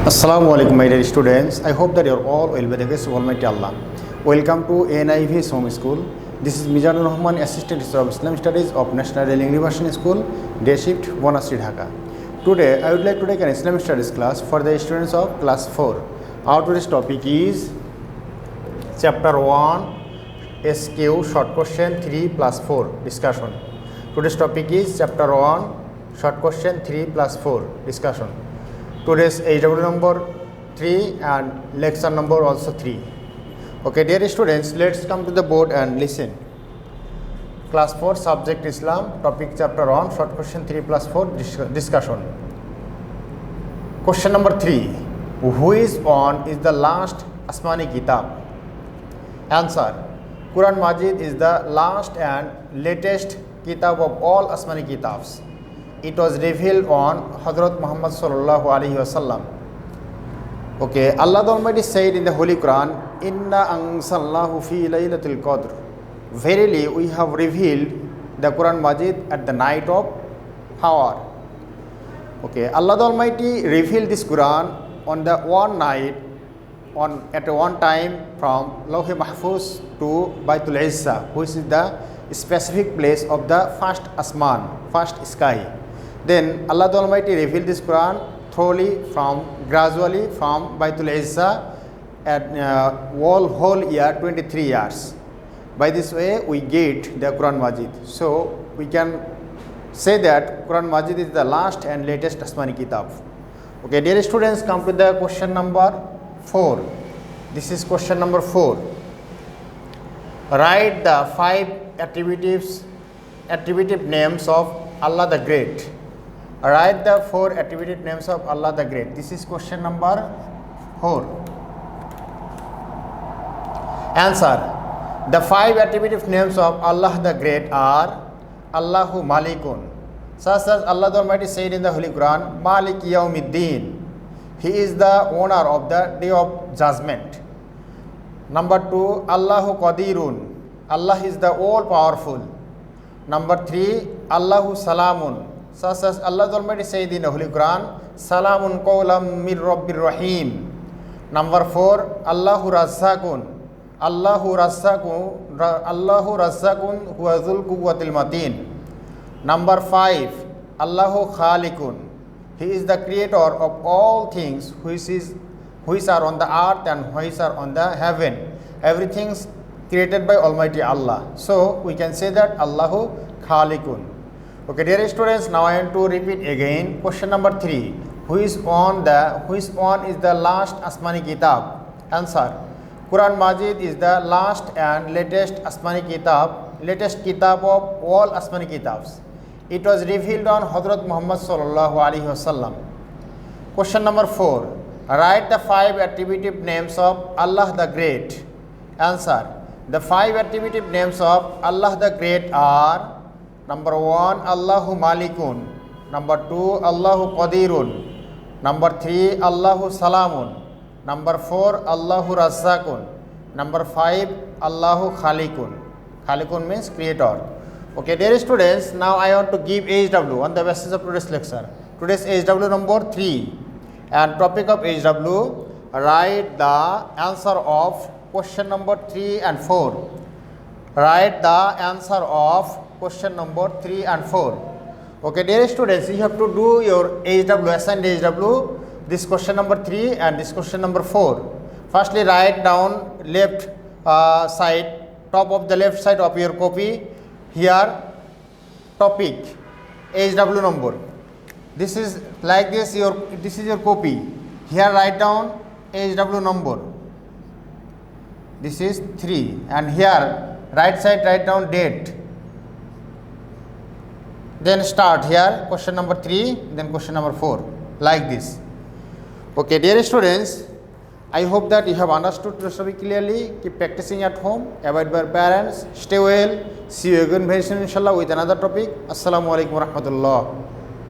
Assalamu alaikum my dear students. I hope that you are all well by the grace of Almighty Allah. Welcome to NIV Home School. This is Mizanur Rahman, Assistant Teacher of Islamic Studies of National Rail University School, Day Shift, Bonasri, Dhaka. Today I would like to take an Islamic Studies class for the students of class 4. Our today's topic is Chapter 1 SQ Short Question 3 plus 4 discussion. Today's topic is Chapter 1 Short Question 3 plus 4 discussion. Today's HW number 3 and lecture number also 3. Okay, dear students, let's come to the board and listen. Class 4 subject Islam, topic chapter 1, short question 3 plus 4 discussion. Question number 3. Who is the last Asmani Kitab? Answer. Quran Majid is the last and latest Kitab of all Asmani Kitabs. It was revealed on Hazrat Muhammad sallallahu alaihi wasallam. Okay, Allah the Almighty said in the Holy Quran, Inna anzalnahu fi laylatil qadr. Verily, we have revealed the Quran Majid at the night of power. Okay, Allah the Almighty revealed this Quran on the one night, at one time from Lawh Mahfuz to Baitul Izza, which is the specific place of the first Asman, first sky. Then Allah the Almighty revealed this Quran gradually from Baitul Izza at whole year 23 years. By this way we get the Quran Majid. So we can say that Quran Majid is the last and latest Asmani Kitab. Okay, dear students, come to the question number 4. This is question number 4. Write the 5 attributive names of Allah the Great. Write the 4 attributive names of Allah the Great. This is question number 4. Answer. The 5 attributive names of Allah the Great are Allahu Malikun. Such as Allah the Almighty said in the Holy Quran, Malik Yawmiddin. He is the owner of the day of judgment. Number 2, Allahu Qadirun. Allah is the all powerful. Number 3, Allahu Salamun. Such as Allah the Almighty said in the Holy Quran, Salamun qawlam min Rabbir Rahim. Number 4, Allahu Razzaqun. Allahu Razzaqun huwa dhul quwwatil matin. Number 5, Allahu Khaliqun. He is the creator of all things which are on the earth and which are on the heaven. Everything is created by Almighty Allah. So we can say that Allahu Khaliqun. Okay, dear students, now I want to repeat again question number 3. Which is the last Asmani Kitab? Answer. Quran Majid is the last and latest Asmani Kitab, latest Kitab of all Asmani Kitabs. It was revealed on Hazrat Muhammad sallallahu alaihi wasallam. Question number 4. Write the 5 attributive names of Allah the Great. Answer. The 5 attributive names of Allah the Great are number 1, Allahu Malikun. Number 2, Allahu Qadirun. Number 3, Allahu Salamun. Number 4, Allahu Razzaqun. Number 5, Allahu Khaliqun. Khaliqun means creator. Okay, dear students, now I want to give HW on the basis of today's lecture. Today's HW number 3 and topic of HW, write the answer of question number 3 and 4. Write the answer of question number 3 and 4. Okay, dear students, you have to do your HW, assigned HW, this question number 3 and this question number 4. Firstly, write down left side, top of the left side of your copy. Here, topic, HW number. This is like this, this is your copy. Here, write down HW number. This is 3, and here, right side, write down date. Then start here, question number 3, then question number 4, like this. Okay, dear students, I hope that you have understood the topic clearly. Keep practicing at home, avoid by parents, stay well. See you again very soon inshallah with another topic. Assalamu alaikum wa rahmatullah.